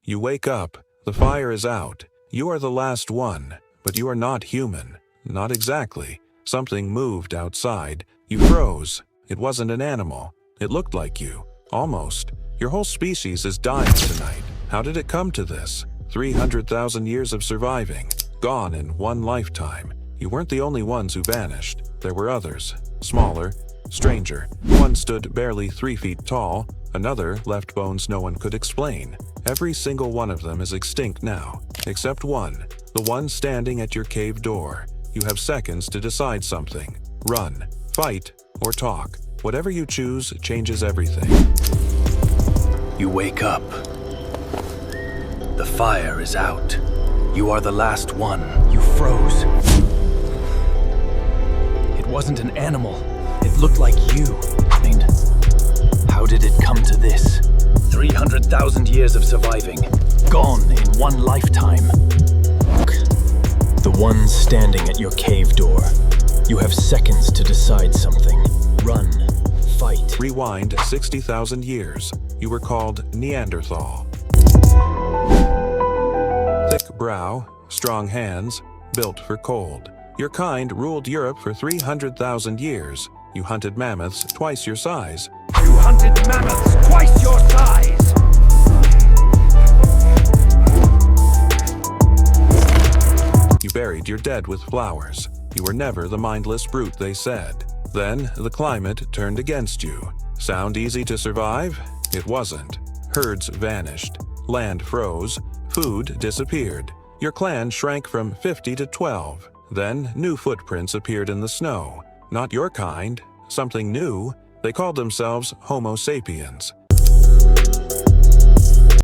You wake up. The fire is out. You are the last one, but you are not human. Not exactly. Something moved outside. You froze. It wasn't an animal. It looked like you. Almost. Your whole species is dying tonight. How did it come to this? 300,000 years of surviving. Gone in one lifetime. You weren't the only ones who vanished. There were others. Smaller. Stranger. One stood barely 3 feet tall. Another left bones no one could explain. Every single one of them is extinct now. Except one. The one standing at your cave door. You have seconds to decide something. Run. Fight. Or talk. Whatever you choose changes everything. You wake up. The fire is out. You are the last one. You froze. It wasn't an animal. It looked like you. How did it come to this? 300,000 years of surviving. Gone in one lifetime. The one standing at your cave door. You have seconds to decide something. Run. Fight. Rewind 60,000 years. You were called Neanderthal. Thick brow, strong hands, built for cold. Your kind ruled Europe for 300,000 years. You hunted mammoths twice your size. You hunted mammoths twice your size! You buried your dead with flowers. You were never the mindless brute they said. Then the climate turned against you. Sound easy to survive? It wasn't. Herds vanished. Land froze. Food disappeared. Your clan shrank from 50 to 12. Then new footprints appeared in the snow. Not your kind. Something new. They called themselves Homo sapiens.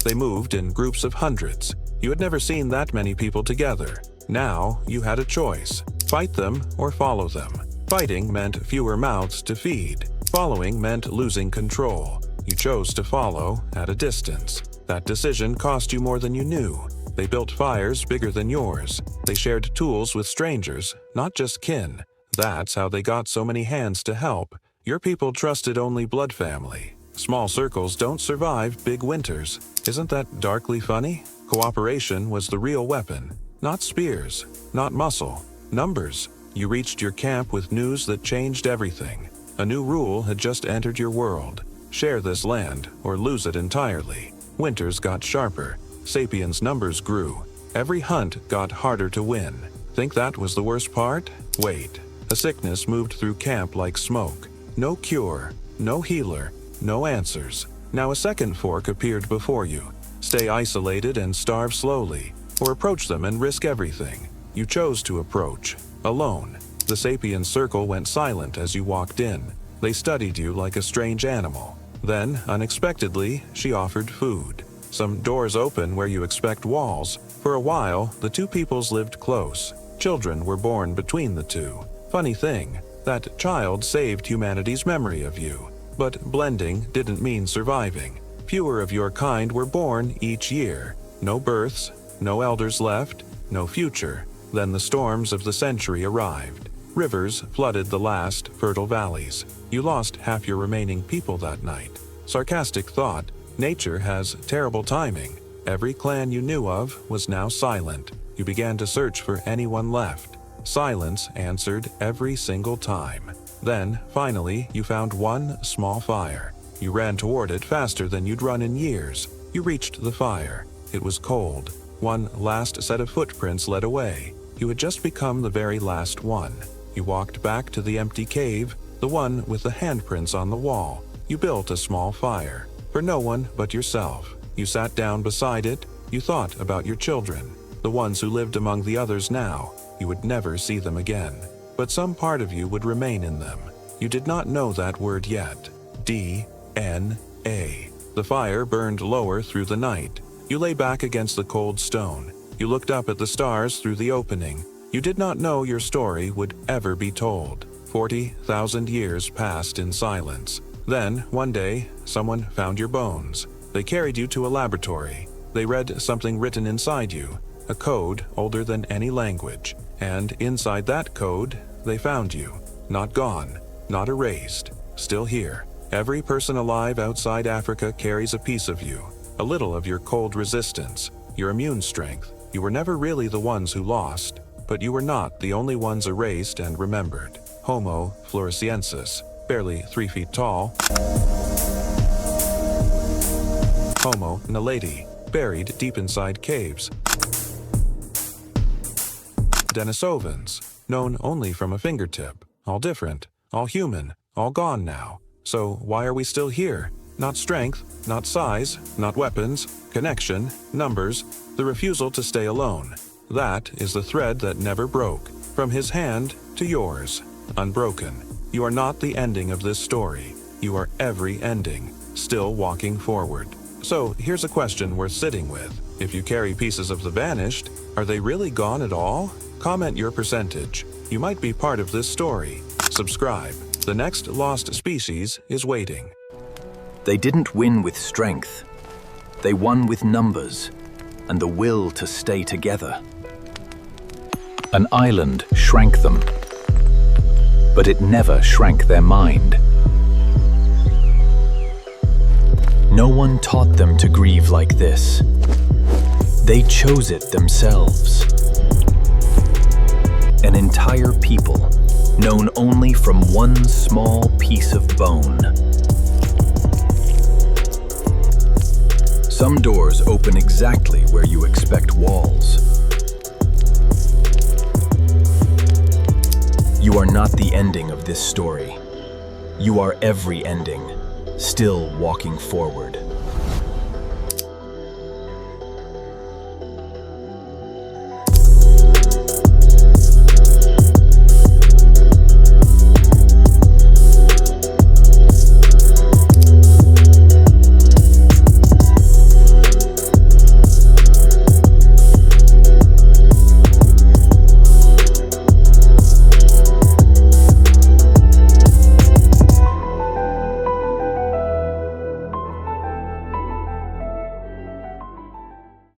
They moved in groups of hundreds. You had never seen that many people together. Now you had a choice. Fight them or follow them. Fighting meant fewer mouths to feed. Following meant losing control. You chose to follow at a distance. That decision cost you more than you knew. They built fires bigger than yours. They shared tools with strangers, not just kin. That's how they got so many hands to help. Your people trusted only blood family. Small circles don't survive big winters. Isn't that darkly funny? Cooperation was the real weapon. Not spears, not muscle, numbers. You reached your camp with news that changed everything. A new rule had just entered your world. Share this land or lose it entirely. Winters got sharper. Sapiens' numbers grew. Every hunt got harder to win. Think that was the worst part? Wait. A sickness moved through camp like smoke. No cure, no healer, no answers. Now a second fork appeared before you. Stay isolated and starve slowly, or approach them and risk everything. You chose to approach, alone. The sapien circle went silent as you walked in. They studied you like a strange animal. Then, unexpectedly, she offered food. Some doors open where you expect walls. For a while, the two peoples lived close. Children were born between the two. Funny thing, that child saved humanity's memory of you. But blending didn't mean surviving. Fewer of your kind were born each year. No births, no elders left, no future. Then the storms of the century arrived. Rivers flooded the last fertile valleys. You lost half your remaining people that night. Sarcastic thought, nature has terrible timing. Every clan you knew of was now silent. You began to search for anyone left. Silence answered every single time. Then, finally, you found one small fire. You ran toward it faster than you'd run in years. You reached the fire. It was cold. One last set of footprints led away. You had just become the very last one. You walked back to the empty cave, the one with the handprints on the wall. You built a small fire. For no one but yourself. You sat down beside it. You thought about your children, the ones who lived among the others now. You would never see them again. But some part of you would remain in them. You did not know that word yet. DNA. The fire burned lower through the night. You lay back against the cold stone. You looked up at the stars through the opening. You did not know your story would ever be told. 40,000 years passed in silence. Then, one day, someone found your bones. They carried you to a laboratory. They read something written inside you, a code older than any language. And inside that code, they found you. Not gone, not erased, still here. Every person alive outside Africa carries a piece of you. a little of your cold resistance, your immune strength. You were never really the ones who lost, but you were not the only ones erased and remembered. Homo floresiensis, barely 3 feet tall. Homo naledi, buried deep inside caves. Denisovans, known only from a fingertip. All different, all human, all gone now. So why are we still here? Not strength, not size, not weapons, connection, numbers, the refusal to stay alone. That is the thread that never broke. From his hand to yours, unbroken. You are not the ending of this story. You are every ending, still walking forward. So here's a question worth sitting with. If you carry pieces of the vanished, are they really gone at all? Comment your percentage. You might be part of this story. Subscribe. The next lost species is waiting. They didn't win with strength. They won with numbers and the will to stay together. An island shrank them, but it never shrank their mind. No one taught them to grieve like this. They chose it themselves. An entire people, known only from one small piece of bone. Some doors open exactly where you expect walls. You are not the ending of this story. You are every ending, still walking forward.